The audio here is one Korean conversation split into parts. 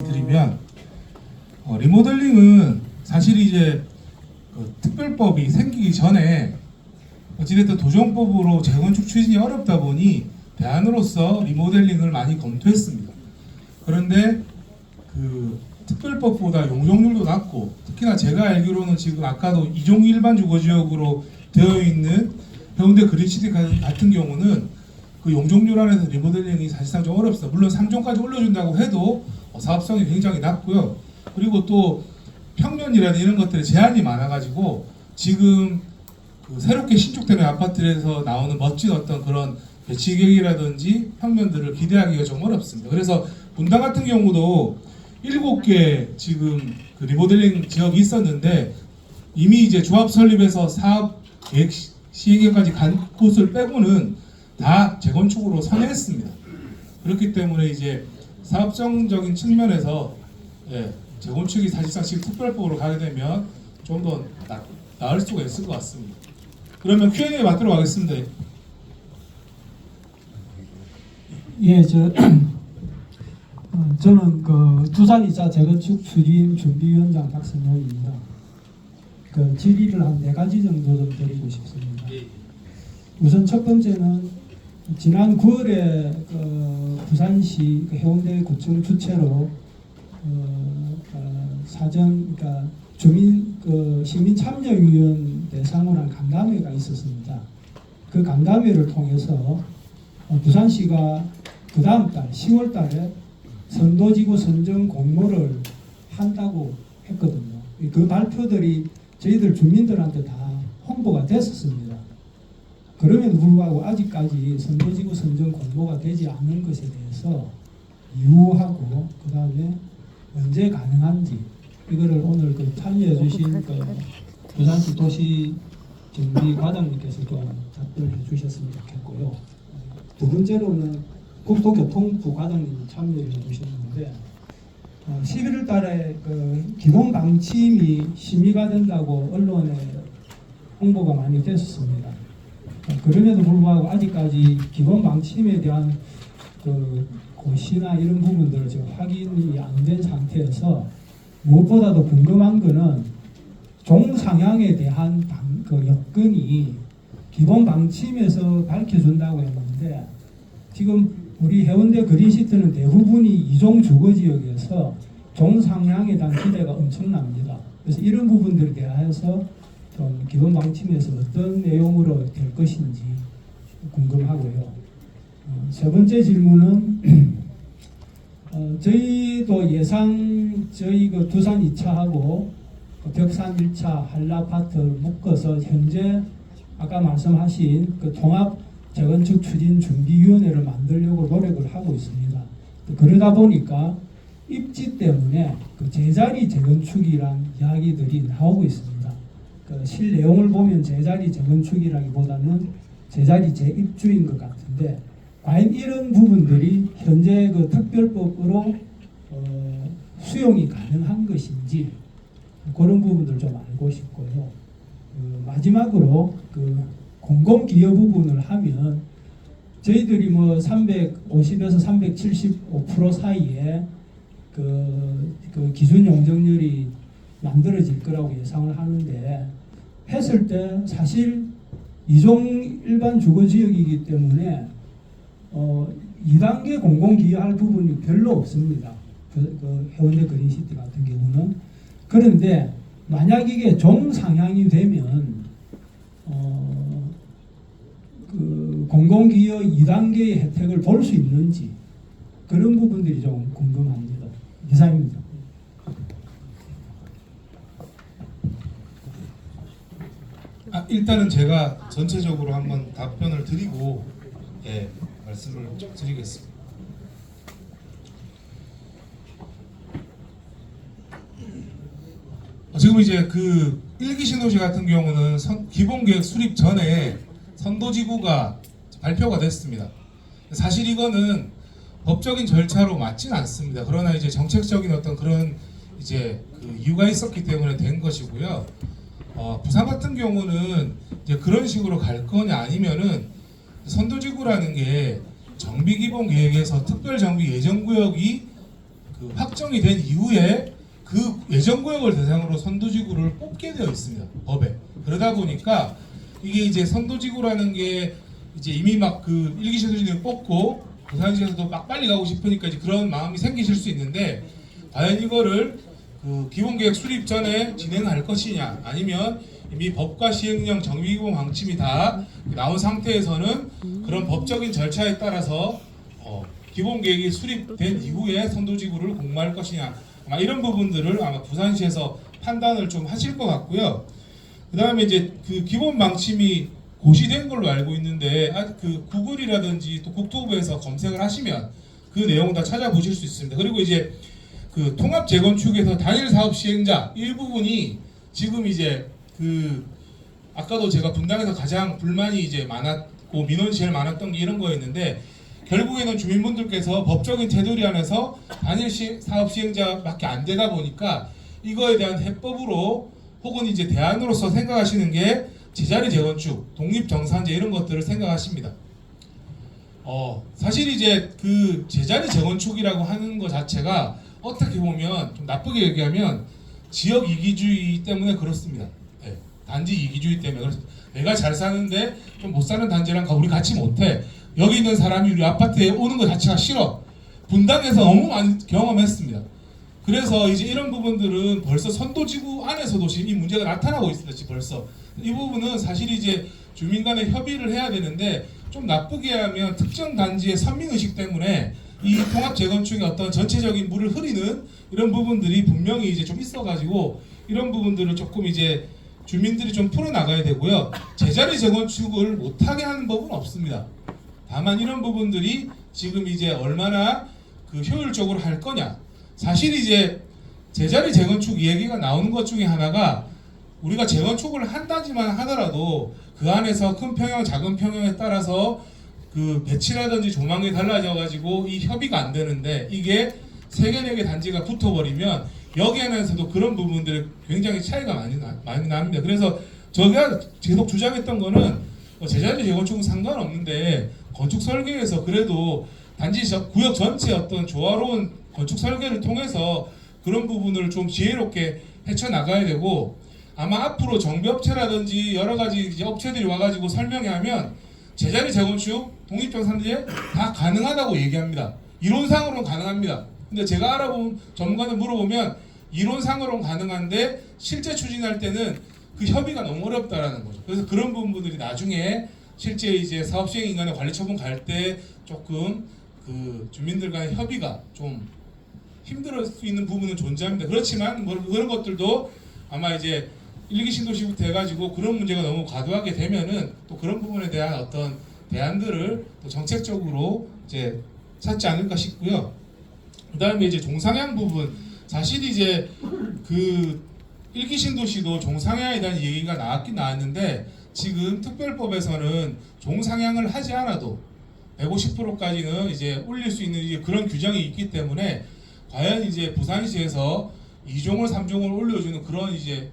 드리면 리모델링은 사실 이제 특별법이 생기기 전에 어찌됐든 도정법으로 재건축 추진이 어렵다 보니 대안으로서 리모델링을 많이 검토했습니다. 그런데 그 특별법보다 용적률도 낮고 특히나 제가 알기로는 지금 아까도 이종 일반 주거지역으로 되어 있는 해운대 그린시티 같은 경우는 그 용적률 안에서 리모델링이 사실상 좀 어렵습니다. 물론 3종까지 올려준다고 해도 사업성이 굉장히 낮고요. 그리고 또 평면이라든 이런 것들에 제한이 많아가지고 지금 그 새롭게 신축되는 아파트에서 나오는 멋진 어떤 그런 배치객이라든지 평면들을 기대하기가 좀 어렵습니다. 그래서 분당 같은 경우도 7개 지금 그 리모델링 지역이 있었는데 이미 이제 조합 설립에서 사업 계획 시행까지 간 곳을 빼고는 다 재건축으로 선회했습니다. 그렇기 때문에 이제 사업성적인 측면에서 재건축이 사실상 지금 특별법으로 가게 되면 좀 더 나을 수가 있을 것 같습니다. 그러면 Q&A 받도록 하겠습니다. 예, 저는 그 두산 2차 재건축 추진 준비위원장 박성용입니다. 그 질의를 한 4가지 정도 좀 드리고 싶습니다. 우선 첫 번째는 지난 9월에 그 부산시 그 해운대 구청 주최로 사전 그러니까 주민 그 시민 참여위원 대상으로 한 간담회가 있었습니다. 그 간담회를 통해서 부산시가 그 다음 달 10월 달에 선도지구 선정 공모를 한다고 했거든요. 그 발표들이 저희들 주민들한테 다 홍보가 됐었습니다. 그럼에도 불구하고 아직까지 선도지구 선정 공모가 되지 않은 것에 대해서 이유하고 그 다음에 언제 가능한지 이거를 오늘 그 참여해 주신 그 부산시 도시정비 과장님께서 좀 답변해 주셨으면 좋겠고요. 두 번째로는 국토교통부 과장님이 참여해 주셨는데 11월 달에 그 기본 방침이 심의가 된다고 언론에 홍보가 많이 됐었습니다. 그럼에도 불구하고 아직까지 기본 방침에 대한 그 고시나 이런 부분들을 지금 확인이 안 된 상태여서 무엇보다도 궁금한 거는 종상향에 대한 그 여건이 기본 방침에서 밝혀준다고 했는데 지금 우리 해운대 그린시티는 대부분이 이종 주거지역에서 종상향에 대한 기대가 엄청납니다. 그래서 이런 부분들에 대해서 좀 기본 방침에서 어떤 내용으로 될 것인지 궁금하고요. 세 번째 질문은 저희도 저희 그 두산 2차하고 벽산 1차 한라파트를 묶어서 현재 아까 말씀하신 그 통합 재건축 추진 준비위원회를 만들려고 노력을 하고 있습니다. 그러다 보니까 입지 때문에 그 제자리 재건축이란 이야기들이 나오고 있습니다. 그 실 내용을 보면 제자리 재건축이라기보다는 제자리 재입주인 것 같은데 과연 이런 부분들이 현재 그 특별법으로 수용이 가능한 것인지 그런 부분들 좀 알고 싶고요. 마지막으로 그 공공기여 부분을 하면 저희들이 뭐 350에서 375% 사이에 그 기준 용적률이 만들어질 거라고 예상을 하는데 했을 때 사실 이종 일반 주거지역이기 때문에 2단계 공공기여할 부분이 별로 없습니다. 그 해운대 그린시티 같은 경우는. 그런데 만약 이게 종상향이 되면 그 공공기여 2단계의 혜택을 볼 수 있는지 그런 부분들이 좀 궁금합니다. 이상입니다. 일단은 제가 전체적으로 한번 답변을 드리고 말씀을 좀 드리겠습니다. 지금 이제 그 1기 신도시 같은 경우는 기본계획 수립 전에 선도지구가 발표가 됐습니다. 사실 이거는 법적인 절차로 맞진 않습니다. 그러나 이제 정책적인 어떤 그런 이제 그 이유가 있었기 때문에 된 것이고요. 부산 같은 경우는 이제 그런 식으로 갈 거냐 아니면은 선도지구라는 게 정비기본계획에서 특별정비 예정구역이 그 확정이 된 이후에 그 예정구역을 대상으로 선도지구를 뽑게 되어 있습니다. 법에. 그러다 보니까 이게 이제 선도지구라는 게 이제 이미 막 그 일기 선도지구를 뽑고 부산시에서도 막 빨리 가고 싶으니까 이제 그런 마음이 생기실 수 있는데 과연 이거를 그 기본계획 수립 전에 진행할 것이냐 아니면 이미 법과 시행령 정비기본 방침이 다 나온 상태에서는 그런 법적인 절차에 따라서 기본계획이 수립된 이후에 선도지구를 공모할 것이냐 아마 이런 부분들을 아마 부산시에서 판단을 좀 하실 것 같고요. 그 다음에 이제 그 기본 방침이 고시된 걸로 알고 있는데 그 구글이라든지 또 국토부에서 검색을 하시면 그 내용 다 찾아보실 수 있습니다. 그리고 이제 그 통합 재건축에서 단일 사업 시행자 일부분이 지금 이제 그 아까도 제가 분당에서 가장 불만이 이제 많았고 민원이 제일 많았던 게 이런 거였는데 결국에는 주민분들께서 법적인 테두리 안에서 단일 사업 시행자밖에 안 되다 보니까 이거에 대한 해법으로 혹은 이제 대안으로서 생각하시는 게 제자리 재건축, 독립정산제 이런 것들을 생각하십니다. 사실 이제 그 제자리 재건축이라고 하는 것 자체가 어떻게 보면 좀 나쁘게 얘기하면 지역 이기주의 때문에 그렇습니다. 네, 단지 이기주의 때문에 그렇습니다. 내가 잘 사는데 좀 못 사는 단지랑 우리 같이 못해. 여기 있는 사람이 우리 아파트에 오는 것 자체가 싫어. 분당에서 너무 많이 경험했습니다. 그래서 이제 이런 부분들은 벌써 선도지구 안에서도 지금 이 문제가 나타나고 있습니다. 지금 벌써 이 부분은 사실 이제 주민 간에 협의를 해야 되는데 좀 나쁘게 하면 특정 단지의 선민의식 때문에 이 통합 재건축의 어떤 전체적인 물을 흐리는 이런 부분들이 분명히 이제 좀 있어가지고 이런 부분들을 조금 이제 주민들이 좀 풀어나가야 되고요. 제자리 재건축을 못하게 하는 법은 없습니다. 다만 이런 부분들이 지금 이제 얼마나 그 효율적으로 할 거냐. 사실 이제 제자리 재건축 얘기가 나오는 것 중에 하나가 우리가 재건축을 한다지만 하더라도 그 안에서 큰 평형, 작은 평형에 따라서 그 배치라든지 조망이 달라져 가지고 이 협의가 안 되는데 이게 3개, 4개 단지가 붙어버리면 여기 안에서도 그런 부분들이 굉장히 차이가 많이 납니다. 그래서 제가 계속 주장했던 거는 제자리 재건축은 상관없는데 건축 설계에서 그래도 단지 구역 전체 어떤 조화로운 건축 설계를 통해서 그런 부분을 좀 지혜롭게 헤쳐나가야 되고 아마 앞으로 정비업체라든지 여러 가지 이제 업체들이 와가지고 설명하면 제자리 재건축, 독립정산제 다 가능하다고 얘기합니다. 이론상으로는 가능합니다. 근데 제가 알아본 전문가들 물어보면 이론상으로는 가능한데 실제 추진할 때는 그 협의가 너무 어렵다라는 거죠. 그래서 그런 부분들이 나중에 실제 이제 사업 시행 인간의 관리 처분 갈 때 조금 그 주민들 간의 협의가 좀 힘들 수 있는 부분은 존재합니다. 그렇지만 뭐 그런 것들도 아마 이제 1기 신도시부터 해가지고 그런 문제가 너무 과도하게 되면은 또 그런 부분에 대한 어떤 대안들을 또 정책적으로 이제 찾지 않을까 싶고요. 그 다음에 이제 종상향 부분 사실 이제 그 1기 신도시도 종상향에 대한 얘기가 나왔긴 나왔는데 지금 특별법에서는 종상향을 하지 않아도 150%까지는 이제 올릴 수 있는 이제 그런 규정이 있기 때문에 과연 이제 부산시에서 2종을 3종을 올려주는 그런 이제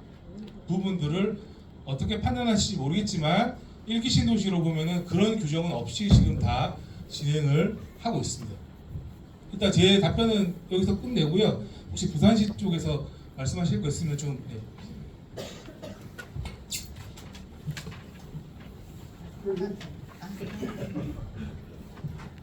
부분들을 어떻게 판단하실지 모르겠지만 1기 신도시로 보면은 그런 규정은 없이 지금 다 진행을 하고 있습니다. 일단 제 답변은 여기서 끝내고요. 혹시 부산시 쪽에서 말씀하실 거 있으면 좀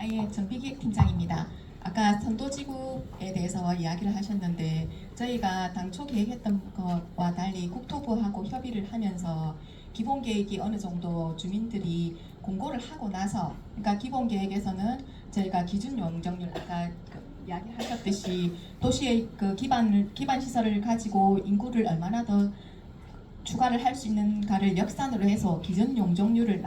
예, 정비기획 팀장입니다. 아까 선도지구에 대해서 이야기를 하셨는데 저희가 당초 계획했던 것과 달리 국토부하고 협의를 하면서 기본계획이 어느 정도 주민들이 공고를 하고 나서 그러니까 기본계획에서는 저희가 기준 용적률 아까 이야기하셨듯이 도시의 그 기반 시설을 가지고 인구를 얼마나 더 추가를 할 수 있는가를 역산으로 해서 기준 용적률을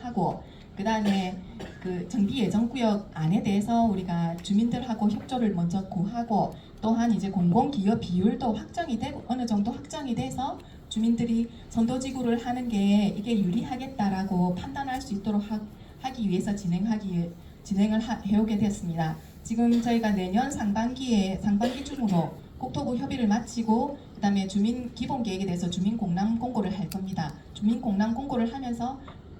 하고 그 다음에 그 정비 예정구역 안에 대해서 우리가 주민들하고 협조를 먼저 구하고 또한 이제 공공기업 비율도 확정이 되고 어느 정도 확정이 돼서 주민들이 선도지구를 하는 게 이게 유리하겠다라고 판단할 수 있도록 하기 위해서 진행을 해오게 됐습니다. 지금 저희가 내년 상반기 중으로 국토부 협의를 마치고 그다음에 주민 기본 계획에 대해서 주민 공람 공고를 할 겁니다. 주민 공람 공고를 하면서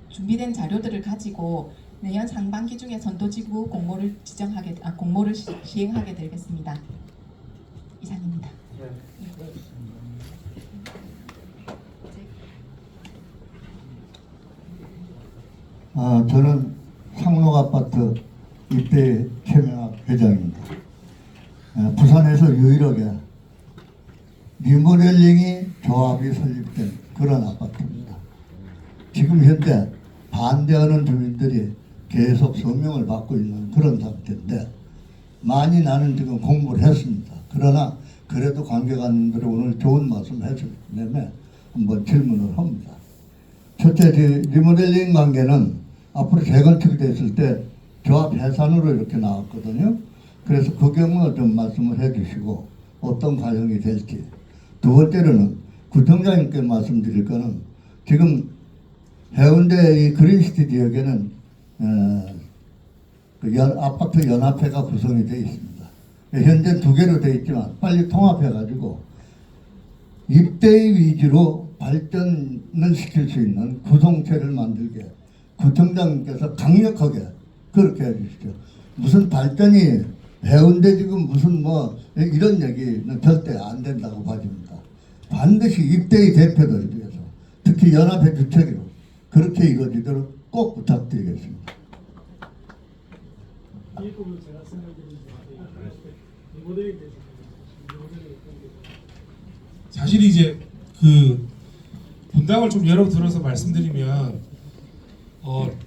준비된 자료들을 가지고 내년 상반기 중에 선도지구 공모를 공모를 시행하게 되겠습니다. 이상입니다. 저는 상록아파트 입대 최명학 회장입니다. 부산에서 유일하게 리모델링이 조합이 설립된 그런 아파트입니다. 지금 현재 반대하는 주민들이 계속 서명을 받고 있는 그런 상태인데, 많이 나는 지금 공부를 했습니다. 그러나 그래도 관계자님들이 오늘 좋은 말씀 해주기 때문에 한번 질문을 합니다. 첫째, 리모델링 관계는 앞으로 재건축이 됐을 때 조합 해산으로 이렇게 나왔거든요. 그래서 그 경우 좀 말씀을 해주시고 어떤 과정이 될지. 두 번째로는 구청장님께 말씀드릴 거는, 지금 해운대 이 그린시티 지역에는 아파트 연합회가 구성이 되어 있습니다. 현재 2개로 되어 있지만 빨리 통합해가지고 입대의 위주로 발전을 시킬 수 있는 구성체를 만들게 구청장님께서 강력하게 그렇게 해주시죠. 무슨 발전이 해운대 지금 무슨 뭐 이런 얘기는 절대 안 된다고 봐집니다. 반드시 입대의 대표들을 위해서, 특히 연합회 주체로 그렇게 이루어지도록 꼭 부탁드리겠습니다. 이 부분 제가 생각드리는 리모델링 대신 사실 이제 그 분당을 좀 예로 들어서 말씀드리면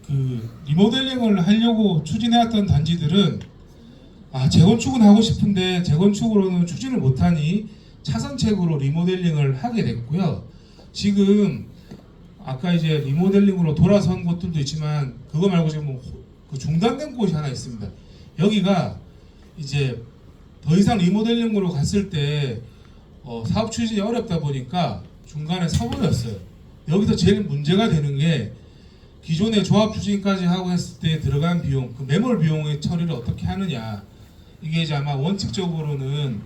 그 리모델링을 하려고 추진해왔던 단지들은 재건축은 하고 싶은데 재건축으로는 추진을 못하니 차선책으로 리모델링을 하게 됐고요. 지금 아까 이제 리모델링으로 돌아선 곳들도 있지만 그거 말고 지금 그 중단된 곳이 하나 있습니다. 여기가 이제 더 이상 리모델링으로 갔을 때 사업 추진이 어렵다 보니까 중간에 서버렸어요. 여기서 제일 문제가 되는 게 기존의 조합 추진까지 하고 했을 때 들어간 비용, 그 매몰 비용의 처리를 어떻게 하느냐. 이게 이제 아마 원칙적으로는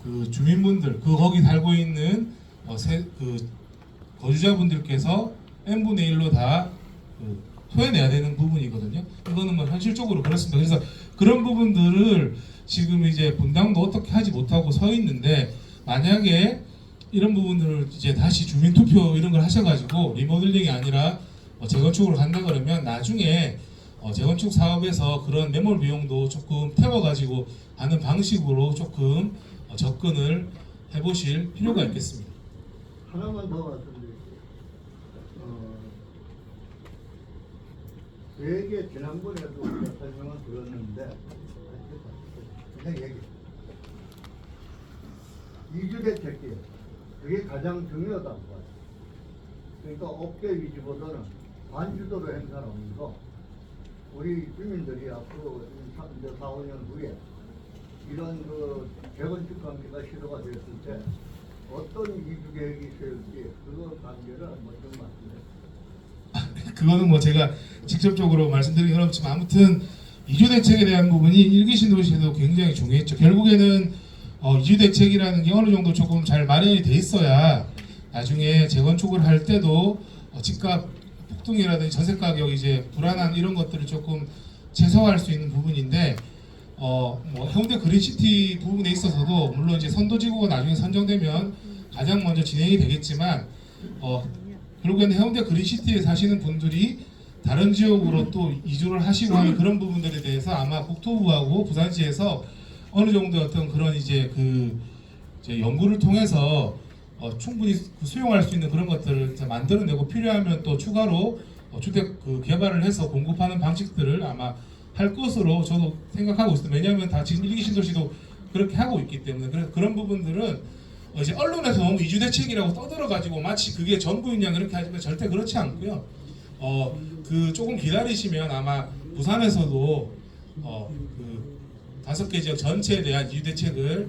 그 주민분들, 그 거기 살고 있는 그 거주자분들께서 n분의 1로 다 토해내야 되는 부분이거든요. 이거는 뭐 현실적으로 그렇습니다. 그래서 그런 부분들을 지금 이제 분당도 어떻게 하지 못하고 서 있는데, 만약에 이런 부분들을 이제 다시 주민투표 이런 걸 하셔가지고 리모델링이 아니라 재건축으로 간다 그러면 나중에 재건축 사업에서 그런 매몰 비용도 조금 태워가지고 하는 방식으로 조금 접근을 해보실 필요가 있겠습니다. 하나만 더 말씀드릴게요. 되게 지난번에도 우리가 설명을 들었는데 그냥 얘기. 이주 대책이에요. 그게 가장 중요하다고 봐요. 그러니까 업계 위주보다는 반주도로 행사하는 거. 우리 주민들이 앞으로 4, 5년 후에 이런 그 재건축 관계가 시도가 됐을 때 어떤 이주 계획이 있을지 그거 관계를 한번 좀 말씀해 주세요. 그거는 뭐 제가 직접적으로 말씀드리기 어렵지만 아무튼 이주 대책에 대한 부분이 일기 신도시에도 굉장히 중요했죠. 결국에는 이주 대책이라는 게 어느 정도 조금 잘 마련이 돼 있어야 나중에 재건축을 할 때도 집값 폭등이라든지 전세 가격 이제 불안한 이런 것들을 조금 최소화할 수 있는 부분인데, 뭐 해운대 그린시티 부분에 있어서도 물론 이제 선도지구가 나중에 선정되면 가장 먼저 진행이 되겠지만, 결국에는 해운대 그린시티에 사시는 분들이 다른 지역으로 또 이주를 하시고 하는 그런 부분들에 대해서 아마 국토부하고 부산시에서 어느 정도 어떤 그런 이제 이제 연구를 통해서 충분히 수용할 수 있는 그런 것들을 만들어내고 필요하면 또 추가로 주택 개발을 해서 공급하는 방식들을 아마 할 것으로 저도 생각하고 있습니다. 왜냐하면 다 지금 일기 신도시도 그렇게 하고 있기 때문에. 그래서 그런 부분들은 이제 언론에서 너무 이주 대책이라고 떠들어가지고 마치 그게 전부인 양 그렇게 하지만 절대 그렇지 않고요. 그 조금 기다리시면 아마 부산에서도 그 5개 지역 전체에 대한 이주 대책을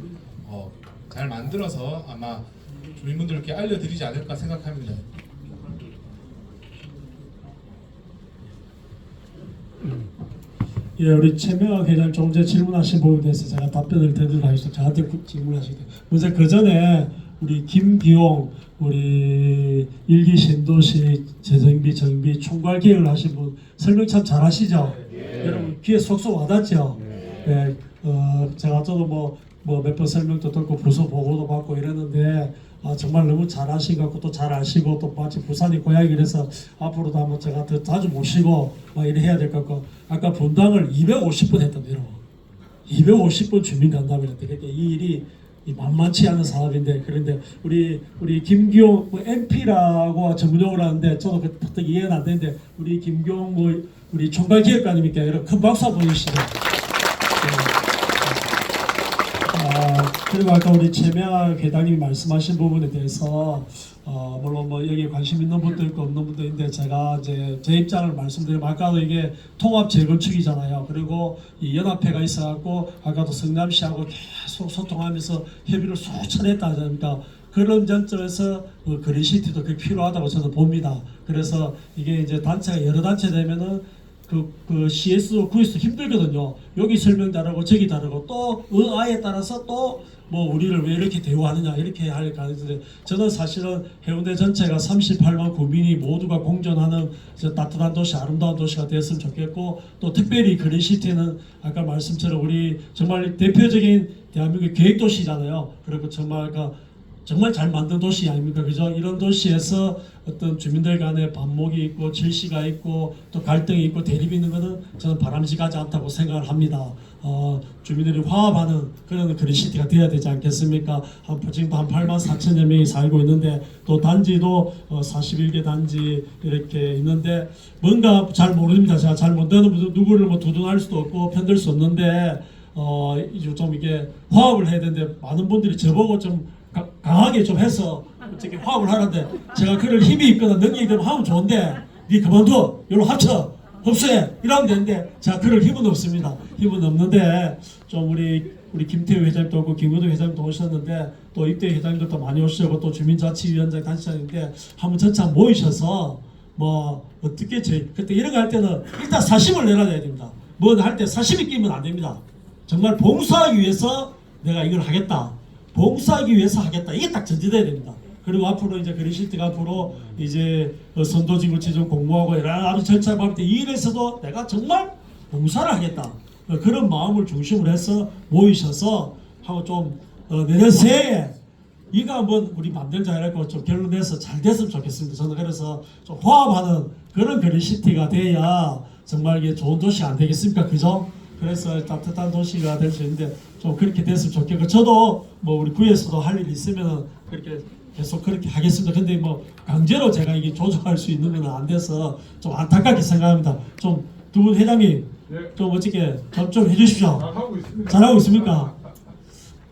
잘 만들어서 아마 주민분들께 알려드리지 않을까 생각합니다. 예, 우리 최명학 회장 좀 전에 질문하신 부분에 대해서 제가 답변을 드리도록 하겠습니다. 저한테 질문하시기 때문에. 먼저 그 전에 우리 김기용 우리 일기 신도시 재정비 정비 총괄 계획을 하신 분 설명 참 잘하시죠? 여러분 귀에 쏙쏙 와닿죠? 예, 제가 저도 뭐 몇 번 설명도 듣고 부서 보고도 받고 이랬는데 정말 너무 잘하신 것 같고 또 잘 아시고 또 마치 부산이 고향이라서 앞으로도 한번 제가 더 자주 모시고 막 이래 해야 될 것 같고 아까 분당을 250분 했답니다. 250분 주민 간담회를 했대. 그러니까 이 일이 만만치 않은 사업인데 그런데 우리 김기용 MP라고 전문용어를 하는데 저도 그때 이해는 안 되는데 우리 김기용 우리 총괄기획관님께 여러분 큰 박수 한번 주시죠. 그리고 아까 우리 최명학 회장님이 말씀하신 부분에 대해서 물론 뭐 여기에 관심 있는 분도 있고 없는 분도 있는데 제가 이제 제 입장을 말씀드리면 아까도 이게 통합 재건축이잖아요. 그리고 이 연합회가 있어갖고 아까도 성남시하고 계속 소통하면서 협의를 수차례 했다 하지 않습니까? 그런 관점에서 그린시티도 그게 필요하다고 저는 봅니다. 그래서 이게 이제 단체가 여러 단체 되면은 그 CS, 구에서 힘들거든요. 여기 설명 다르고 저기 다르고 또 의아에 따라서 또 뭐 우리를 왜 이렇게 대우하느냐 이렇게 할 가능성인데 저는 사실은 해운대 전체가 38만 국민이 모두가 공존하는 따뜻한 도시, 아름다운 도시가 됐으면 좋겠고 또 특별히 그린시티는 아까 말씀처럼 우리 정말 대표적인 대한민국 계획도시잖아요. 그리고 정말 잘 만든 도시 아닙니까? 그죠? 이런 도시에서 어떤 주민들 간에 반목이 있고 질시가 있고 또 갈등이 있고 대립이 있는 것은 저는 바람직하지 않다고 생각을 합니다. 주민들이 화합하는 그런 그린시티가 돼야 되지 않겠습니까? 지금도 한 8만 4천여 명이 살고 있는데 또 단지도 41개 단지 이렇게 있는데 뭔가 잘 모릅니다. 제가 잘 모르는 누구를 뭐 두둔할 수도 없고 편들 수 없는데 좀 이게 화합을 해야 되는데 많은 분들이 저보고 좀 강하게 좀 해서 어떻게 화합을 하는데 제가 그럴 힘이 있거나 능력이 되면 하면 좋은데 네 그만둬 이리로 합쳐 흡수해 이러면 되는데 제가 그럴 힘은 없습니다. 힘은 없는데 좀 우리 김태우 회장님도 오고 김우도 회장님도 오셨는데 또 입대 회장님도 많이 오시고 또 주민자치위원장 단체장인데 한번 전체 모이셔서 뭐 어떻게 그때 이런 거 할 때는 일단 사심을 내놔야 됩니다. 뭐 할 때 사심이 끼면 안 됩니다. 정말 봉사하기 위해서 내가 이걸 하겠다. 봉사하기 위해서 하겠다. 이게 딱 전제돼야 됩니다. 그리고 앞으로 이제 그린시티가 앞으로 이제 선도지구 지정 공모하고 여러 가지 절차를 밟을 때 이 일에서도 내가 정말 봉사를 하겠다. 그런 마음을 중심으로 해서 모이셔서 하고 좀 내년 새해에 이거 한번 우리 만들자 이라고 좀 결론 내서 잘 됐으면 좋겠습니다. 저는 그래서 좀 화합하는 그런 그린시티가 돼야 정말 이게 좋은 도시 안 되겠습니까? 그죠? 그래서 따뜻한 도시가 될 수 있는데 좀 그렇게 됐으면 좋겠고 저도 뭐 우리 구에서도 할 일 있으면 그렇게 계속 그렇게 하겠습니다. 근데 뭐 강제로 제가 이게 조정할 수 있는 건 안 돼서 좀 안타깝게 생각합니다. 좀 두 분 회장님 좀 어떻게 좀 해주십시오. 잘하고 있습니까?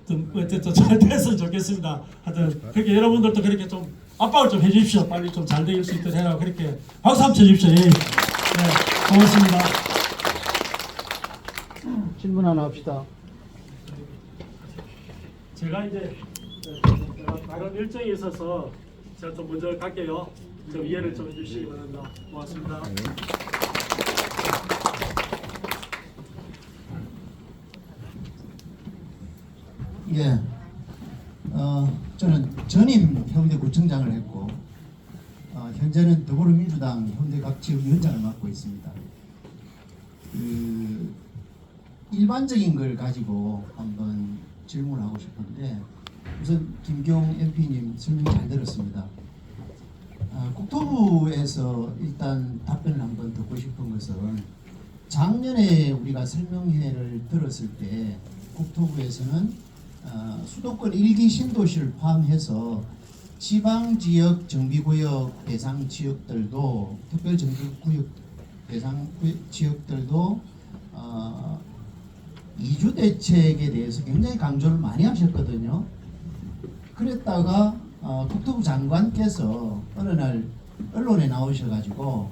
좀 잘 됐으면 좋겠습니다. 하여튼 그렇게 여러분들도 그렇게 좀 압박을 좀 해주십시오. 빨리 좀 잘 될 수 있도록 해라고 그렇게 박수 한번 쳐주십시오. 예. 네, 고맙습니다. 질문 하나 합시다. 제가 이제 다른 일정이 있어서 제가 좀 먼저 갈게요. 좀 이해를 좀 해주시기 바랍니다. 고맙습니다. 예. 저는 전임 해운대구청장을 했고 현재는 더불어민주당 해운대 각 지역위원장을 맡고 있습니다. 일반적인 걸 가지고 한번 질문을 하고 싶은데 우선 김경 MP님 설명 잘 들었습니다. 국토부에서 일단 답변을 한번 듣고 싶은 것은 작년에 우리가 설명회를 들었을 때 국토부에서는 수도권 1기 신도시를 포함해서 지방지역 정비구역 대상 지역들도 특별정비구역 대상 지역들도 이주 대책에 대해서 굉장히 강조를 많이 하셨거든요. 그랬다가 국토부 장관께서 어느 날 언론에 나오셔가지고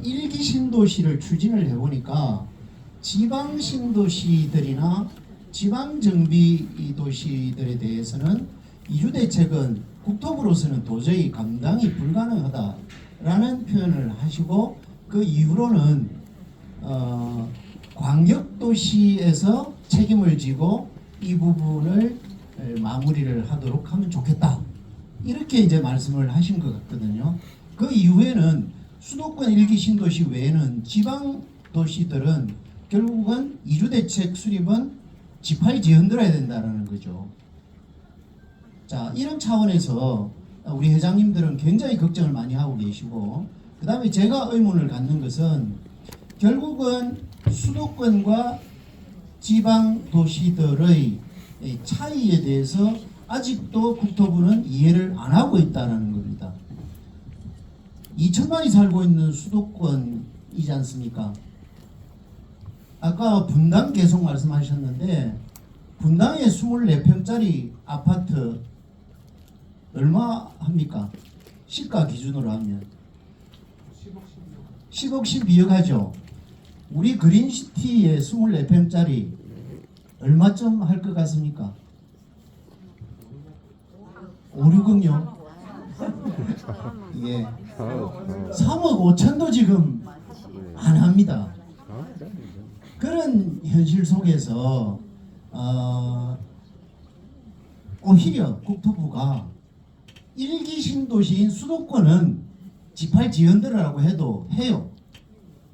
1기 신도시를 추진을 해보니까 지방 신도시들이나 지방 정비 도시들에 대해서는 이주 대책은 국토부로서는 도저히 감당이 불가능하다라는 표현을 하시고 그 이후로는 광역도시에서 책임을 지고 이 부분을 마무리를 하도록 하면 좋겠다. 이렇게 이제 말씀을 하신 것 같거든요. 그 이후에는 수도권 일기 신도시 외에는 지방 도시들은 결국은 이주대책 수립은 지파에 지어들어야 된다는 거죠. 자, 이런 차원에서 우리 회장님들은 굉장히 걱정을 많이 하고 계시고, 그 다음에 제가 의문을 갖는 것은 결국은 수도권과 지방 도시들의 차이에 대해서 아직도 국토부는 이해를 안 하고 있다는 겁니다. 2천만이 살고 있는 수도권이지 않습니까? 아까 분당 계속 말씀하셨는데 분당에 24평짜리 아파트 얼마 합니까? 시가 기준으로 하면 10억 12억 하죠. 우리 그린시티에 24평짜리 얼마쯤 할 것 같습니까? 5, 6억요? 예. 3억 5천도 지금 안 합니다. 그런 현실 속에서 오히려 국토부가 일기 신도시인 수도권은 지팔 지연들으라고 해도 해요.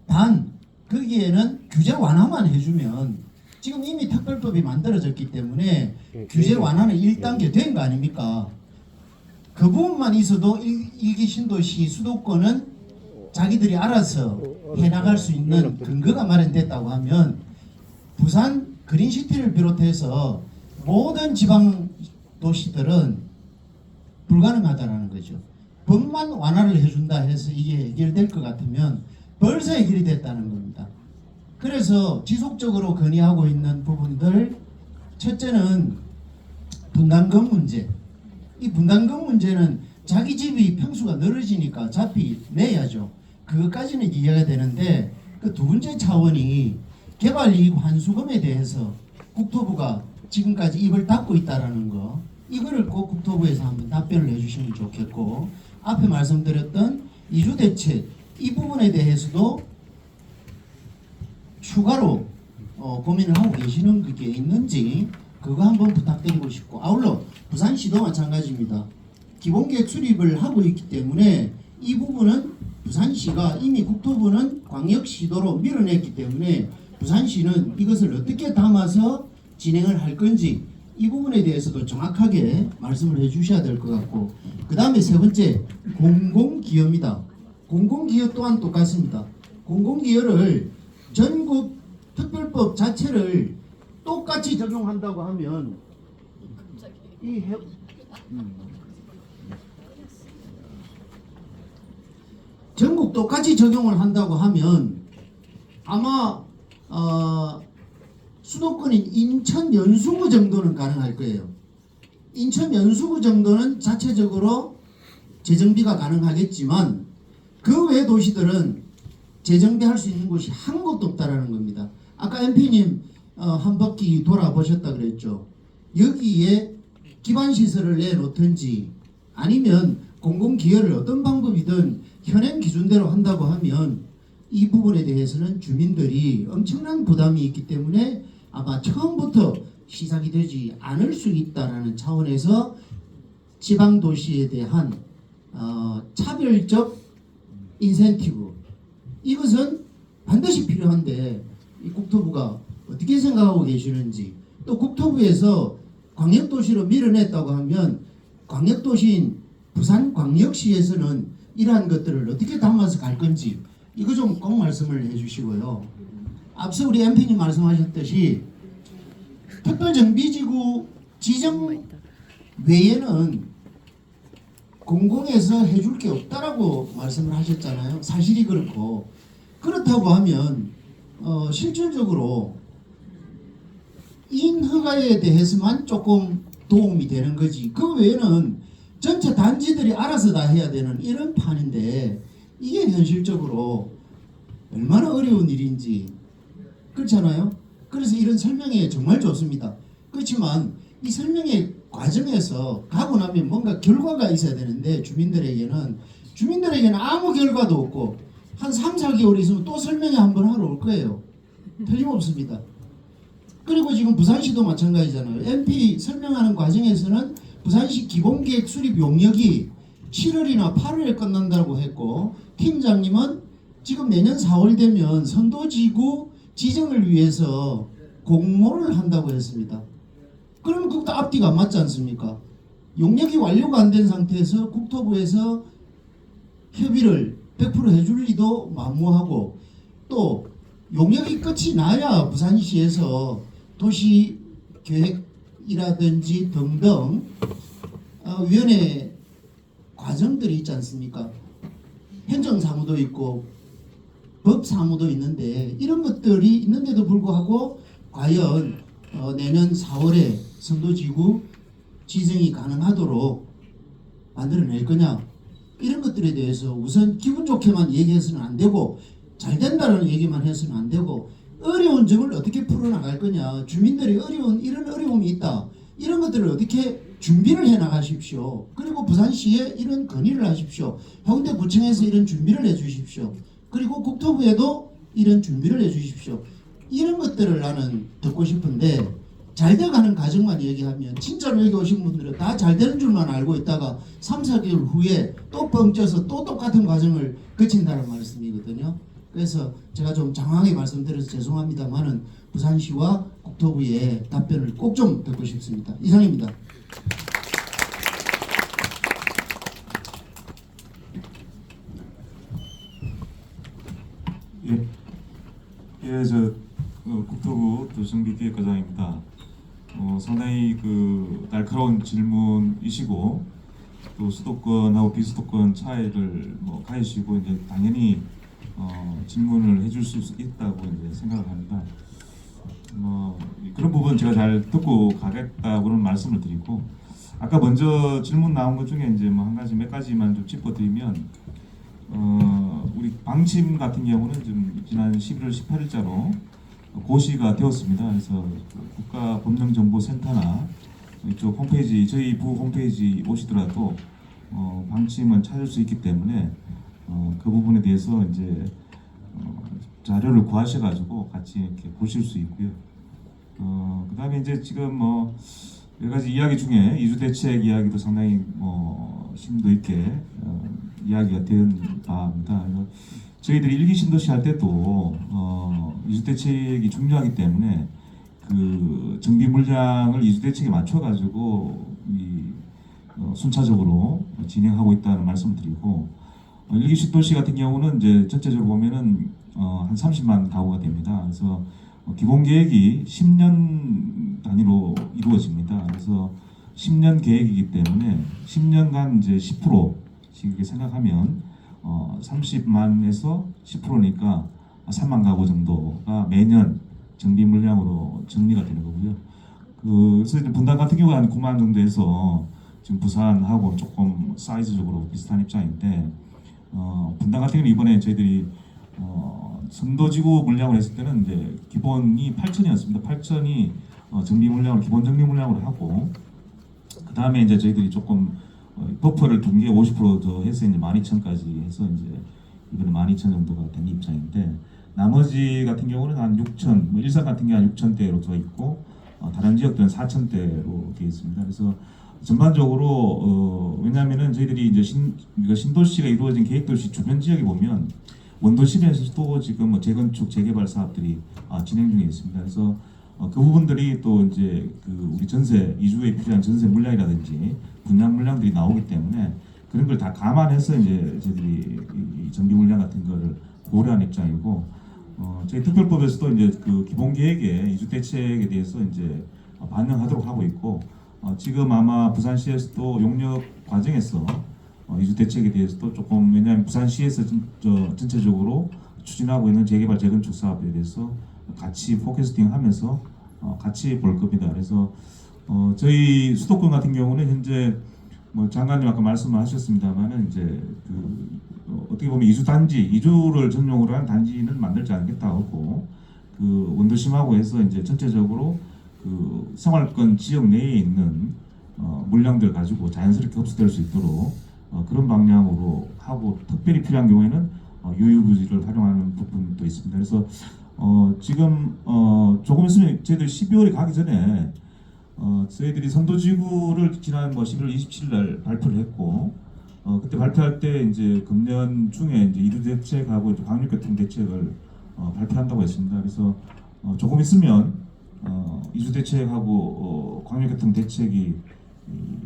단 거기에는 규제 완화만 해주면 지금 이미 특별법이 만들어졌기 때문에 규제 완화는 1단계 된 거 아닙니까? 그 부분만 있어도 일기 신도시 수도권은 자기들이 알아서 해나갈 수 있는 근거가 마련됐다고 하면 부산 그린시티를 비롯해서 모든 지방 도시들은 불가능하다는 거죠. 법만 완화를 해준다 해서 이게 해결될 것 같으면 벌써 해결이 됐다는 겁니다. 그래서 지속적으로 건의하고 있는 부분들, 첫째는 분담금 문제. 이 분담금 문제는 자기 집이 평수가 늘어지니까 어차피 내야죠. 그것까지는 이해가 되는데 그 두 번째 차원이 개발이익 환수금에 대해서 국토부가 지금까지 입을 닫고 있다라는 거, 이거를 꼭 국토부에서 한번 답변을 해주시면 좋겠고, 앞에 말씀드렸던 이주대책 이 부분에 대해서도 추가로 고민을 하고 계시는 게 있는지 그거 한번 부탁드리고 싶고, 아울러 부산시도 마찬가지입니다. 기본계획 수립을 하고 있기 때문에 이 부분은 부산시가 이미 국토부는 광역시도로 밀어냈기 때문에 부산시는 이것을 어떻게 담아서 진행을 할 건지 이 부분에 대해서도 정확하게 말씀을 해 주셔야 될 것 같고, 그 다음에 세 번째 공공기여입니다. 공공기여 또한 똑같습니다. 공공기여를 전국 특별법 자체를 똑같이 적용한다고 하면 전국 똑같이 적용을 한다고 하면 아마 수도권인 인천 연수구 정도는 가능할 거예요. 인천 연수구 정도는 자체적으로 재정비가 가능하겠지만 그 외 도시들은 재정비할 수 있는 곳이 한 곳도 없다라는 겁니다. 아까 MP님 한 바퀴 돌아보셨다 그랬죠. 여기에 기반시설을 내놓든지 아니면 공공기여를 어떤 방법이든 현행 기준대로 한다고 하면 이 부분에 대해서는 주민들이 엄청난 부담이 있기 때문에 아마 처음부터 시작이 되지 않을 수 있다는 차원에서 지방도시에 대한 차별적 인센티브, 이것은 반드시 필요한데 이 국토부가 어떻게 생각하고 계시는지, 또 국토부에서 광역도시로 밀어냈다고 하면 광역도시인 부산광역시에서는 이러한 것들을 어떻게 담아서 갈 건지 이거 좀 꼭 말씀을 해주시고요. 앞서 우리 MP님 말씀하셨듯이 특별정비지구 지정 외에는 공공에서 해줄 게 없다라고 말씀을 하셨잖아요. 사실이 그렇고, 그렇다고 하면 실질적으로 인허가에 대해서만 조금 도움이 되는 거지, 그 외에는 전체 단지들이 알아서 다 해야 되는 이런 판인데 이게 현실적으로 얼마나 어려운 일인지, 그렇잖아요. 그래서 이런 설명이 정말 좋습니다. 그렇지만 이 설명의 과정에서 가고 나면 뭔가 결과가 있어야 되는데 주민들에게는 아무 결과도 없고 한 3, 4개월 있으면 또 설명회 한번 하러 올 거예요. 틀림없습니다. 그리고 지금 부산시도 마찬가지잖아요. MP 설명하는 과정에서는 부산시 기본계획 수립 용역이 7월이나 8월에 끝난다고 했고, 팀장님은 지금 내년 4월 되면 선도지구 지정을 위해서 공모를 한다고 했습니다. 그러면 그것도 앞뒤가 안 맞지 않습니까? 용역이 완료가 안 된 상태에서 국토부에서 협의를 100% 해줄 리도 만무하고, 또 용역이 끝이 나야 부산시에서 도시계획이라든지 등등 위원회 과정들이 있지 않습니까? 행정사무도 있고 법사무도 있는데, 이런 것들이 있는데도 불구하고 과연 내년 4월에 선도지구 지정이 가능하도록 만들어낼 거냐, 이런 것들에 대해서 우선 기분 좋게만 얘기해서는 안 되고, 잘 된다는 얘기만 해서는 안 되고, 어려운 점을 어떻게 풀어나갈 거냐, 주민들이 이런 어려움이 있다, 이런 것들을 어떻게 준비를 해 나가십시오. 그리고 부산시에 이런 건의를 하십시오. 홍대구청에서 이런 준비를 해 주십시오. 그리고 국토부에도 이런 준비를 해 주십시오. 이런 것들을 나는 듣고 싶은데, 잘 돼가는 과정만 얘기하면 진짜로 여기 오신 분들은 다 잘 되는 줄만 알고 있다가 3, 4개월 후에 또 뻥쪄서 또 똑같은 과정을 거친다는 말씀이거든요. 그래서 제가 좀 장황하게 말씀드려서 죄송합니다만은 부산시와 국토부의 답변을 꼭 좀 듣고 싶습니다. 이상입니다. 국토부 도시정비기획과장입니다. 상당히 날카로운 질문이시고, 또 수도권하고 비수도권 차이를 가지시고 이제 당연히 질문을 해줄 수 있다고 이제 생각을 합니다. 그런 부분 제가 잘 듣고 가겠다고는 말씀을 드리고, 아까 먼저 질문 나온 것 중에 이제 몇 가지만 좀 짚어드리면, 우리 방침 같은 경우는 좀 지난 11월 18일자로 고시가 되었습니다. 그래서 국가법령정보센터나 이쪽 홈페이지, 저희 부 홈페이지 오시더라도 방침은 찾을 수 있기 때문에 그 부분에 대해서 이제 자료를 구하셔가지고 같이 이렇게 보실 수 있고요. 그다음에 이제 지금 여러 가지 이야기 중에 이주 대책 이야기도 상당히 심도 있게 이야기가 된 바입니다. 저희들이 일기 신도시 할 때도 이주 대책이 중요하기 때문에 그 정비 물량을 이주 대책에 맞춰 가지고 순차적으로 진행하고 있다는 말씀을 드리고, 일기 신도시 같은 경우는 이제 전체적으로 보면은 한 30만 가구가 됩니다. 그래서 기본 계획이 10년 단위로 이루어집니다. 그래서 10년 계획이기 때문에 10년간 이제 10%씩 이렇게 생각하면 30만에서 10%니까 3만 가구 정도가 매년 정비 물량으로 정리가 되는 거고요. 그래서 이제 분당 같은 경우는 한 9만 정도에서 지금 부산하고 조금 사이즈적으로 비슷한 입장인데, 분당 같은 경우는 이번에 저희들이 선도지구 물량을 했을 때는 이제 기본이 8천이었습니다. 8천이 정비 물량으로, 기본 정비 물량으로 하고, 그 다음에 이제 저희들이 조금 버퍼를 둔 게 50% 해서 이제 12,000까지 해서 이제 이번에 12,000 정도가 된 입장인데, 나머지 같은 경우는 한 6,000, 일산 같은 경우 한 6,000대로 돼 있고, 다른 지역들은 4,000대로 되어 있습니다. 그래서 전반적으로 왜냐하면은 저희들이 이제 신도시가 이루어진 계획도시 주변 지역에 보면 원도심에서도 지금 재건축 재개발 사업들이 진행 중에 있습니다. 그래서 그 부분들이 또 이제 우리 전세 이주에 필요한 전세 물량이라든지 분양 물량들이 나오기 때문에 그런 걸 다 감안해서 이제 저희들이 이 정비 물량 같은 거를 고려한 입장이고, 저희 특별법에서도 이제 그 기본 계획에 이주 대책에 대해서 이제 반영하도록 하고 있고, 지금 아마 부산시에서도 용역 과정에서 이주 대책에 대해서도 조금, 왜냐하면 부산시에서 전체적으로 추진하고 있는 재개발 재건축 사업에 대해서 같이 포캐스팅하면서 같이 볼 겁니다. 그래서 저희 수도권 같은 경우는 현재 장관님 아까 말씀하셨습니다만은 이제 어떻게 보면 이주 단지, 이주를 전용으로 한 단지는 만들지 않겠다 하고, 원도심하고 해서 이제 전체적으로 생활권 지역 내에 있는 물량들 가지고 자연스럽게 흡수될 수 있도록 그런 방향으로 하고, 특별히 필요한 경우에는 유휴부지를 활용하는 부분도 있습니다. 그래서 지금 조금 있으면 저희들 12월에 가기 전에 저희들이 선도지구를 지난 11월 27일 날 발표를 했고 그때 발표할 때 이제 금년 중에 이제 이주 대책하고 이제 광역교통 대책을 발표한다고 했습니다. 그래서 조금 있으면 이주 대책하고 광역교통 대책이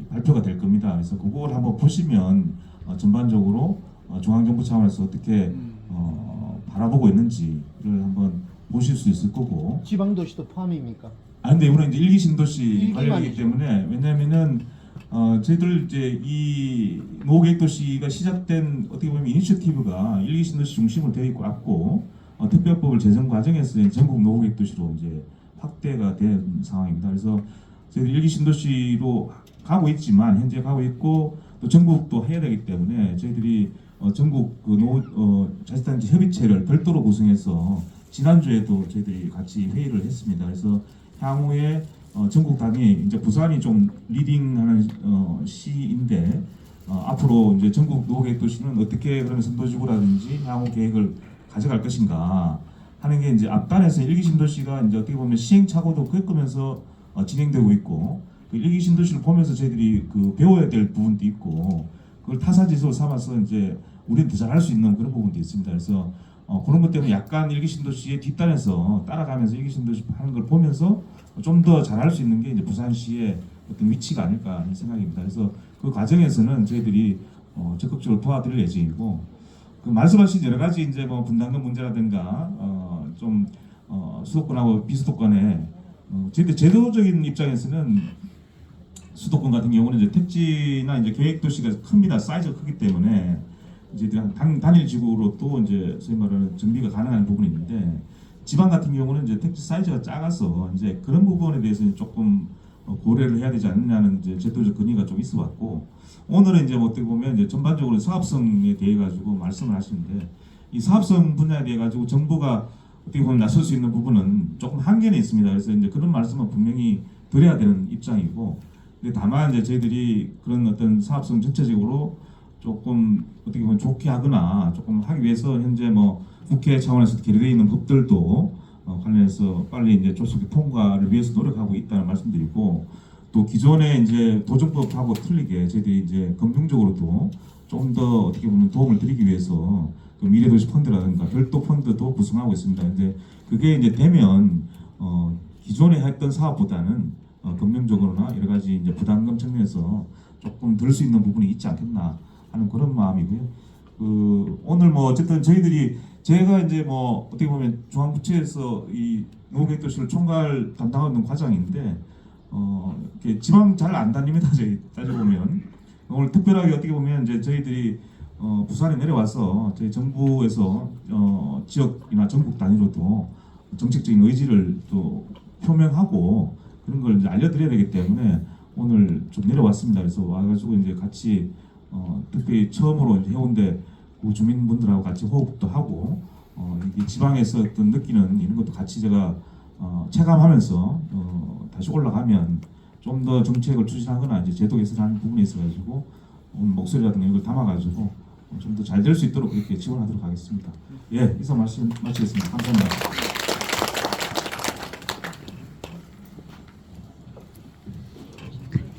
발표가 될 겁니다. 그래서 그걸 한번 보시면 전반적으로 중앙정부 차원에서 어떻게 바라보고 있는지를 한번 보실 수 있을 거고. 지방도시도 포함입니까? 근데 이번에 이제 일기 신도시 일기만 관련이기 이죠. 때문에 왜냐하면은 저희들 이제 이 노후계획도시가 시작된 어떻게 보면 이니셔티브가 일기 신도시 중심으로 되어 있고 왔고 특별법을 제정 과정에서 이제 전국 노후계획도시로 이제 확대가 된 상황입니다. 그래서 저희들 일기 신도시로 가고 있지만 현재 가고 있고 또 전국도 해야 되기 때문에 저희들이 전국 그 자치단체 협의체를 별도로 구성해서 지난주에도 저희들이 같이 회의를 했습니다. 그래서 향후에 전국 단위 이제 부산이 좀 리딩하는 시인데 앞으로 이제 전국 노후계획 도시는 어떻게 그러면 선도지구라든지 향후 계획을 가져갈 것인가 하는 게 이제 앞단에서 일기 신도시가 이제 어떻게 보면 시행착오도 겪으면서 진행되고 있고 그 일기 신도시를 보면서 저희들이 그 배워야 될 부분도 있고 그걸 타사지수로 삼아서 이제 우리는 더 잘할 수 있는 그런 부분도 있습니다. 그래서 그런 것 때문에 약간 일기 신도시의 뒷단에서 따라가면서 일기 신도시 하는 걸 보면서 좀 더 잘할 수 있는 게 이제 부산시의 어떤 위치가 아닐까 하는 생각입니다. 그래서 그 과정에서는 저희들이 적극적으로 도와드릴 예정이고 그 말씀하신 여러 가지 이제 뭐 분담금 문제라든가 좀 수도권하고 비수도권에 저희들 제도적인 입장에서는 수도권 같은 경우는 이제 택지나 이제 계획도시가 큽니다. 사이즈가 크기 때문에 이제 단일 지구로 또 이제 소위 말하는 정비가 가능한 부분이 있는데 지방 같은 경우는 이제 택지 사이즈가 작아서 이제 그런 부분에 대해서는 조금 고려를 해야 되지 않느냐는 이제 제도적 건의가 좀 있어왔고 오늘은 이제 어떻게 보면 이제 전반적으로 사업성에 대해 가지고 말씀을 하시는데 이 사업성 분야에 대해 가지고 정부가 어떻게 보면 나설 수 있는 부분은 조금 한계는 있습니다. 그래서 이제 그런 말씀은 분명히 드려야 되는 입장이고 근데 다만 이제 저희들이 그런 어떤 사업성 전체적으로 조금 어떻게 보면 좋게 하거나 조금 하기 위해서 현재 뭐 국회 차원에서 계류되어 있는 법들도 관련해서 빨리 이제 조속히 통과를 위해서 노력하고 있다는 말씀드리고 또 기존의 이제 도정법하고 틀리게 저희들이 이제 금융적으로도 좀 더 어떻게 보면 도움을 드리기 위해서 그 미래도시 펀드라든가 별도 펀드도 구성하고 있습니다. 근데 그게 이제 되면 기존에 했던 사업보다는 금융적으로나 여러 가지 이제 부담금 측면에서 조금 들 수 있는 부분이 있지 않겠나 하는 그런 마음이고요. 그 오늘 뭐 어쨌든 저희들이 제가 이제 뭐 어떻게 보면 중앙부처에서 이 노후계획도시를 총괄 담당하고 있는 과장인데 이렇게 지방 잘 안 다닙니다. 저희 따져 보면 오늘 특별하게 어떻게 보면 이제 저희들이 부산에 내려와서 저희 정부에서 지역이나 전국 단위로도 정책적인 의지를 또 표명하고 그런 걸 이제 알려드려야 되기 때문에 오늘 좀 내려왔습니다. 그래서 와가지고 이제 같이 특별히 처음으로 이제 해운대 주민분들하고 같이 호흡도 하고 이게 지방에서 어떤 느끼는 이런 것도 같이 제가 체감하면서 다시 올라가면 좀 더 정책을 추진하거나 이제 제도 개선하는 부분에 있어가지고 목소리라든가 이걸 담아가지고 좀 더 잘 될 수 있도록 그렇게 지원하도록 하겠습니다. 예, 이상 마치겠습니다. 감사합니다.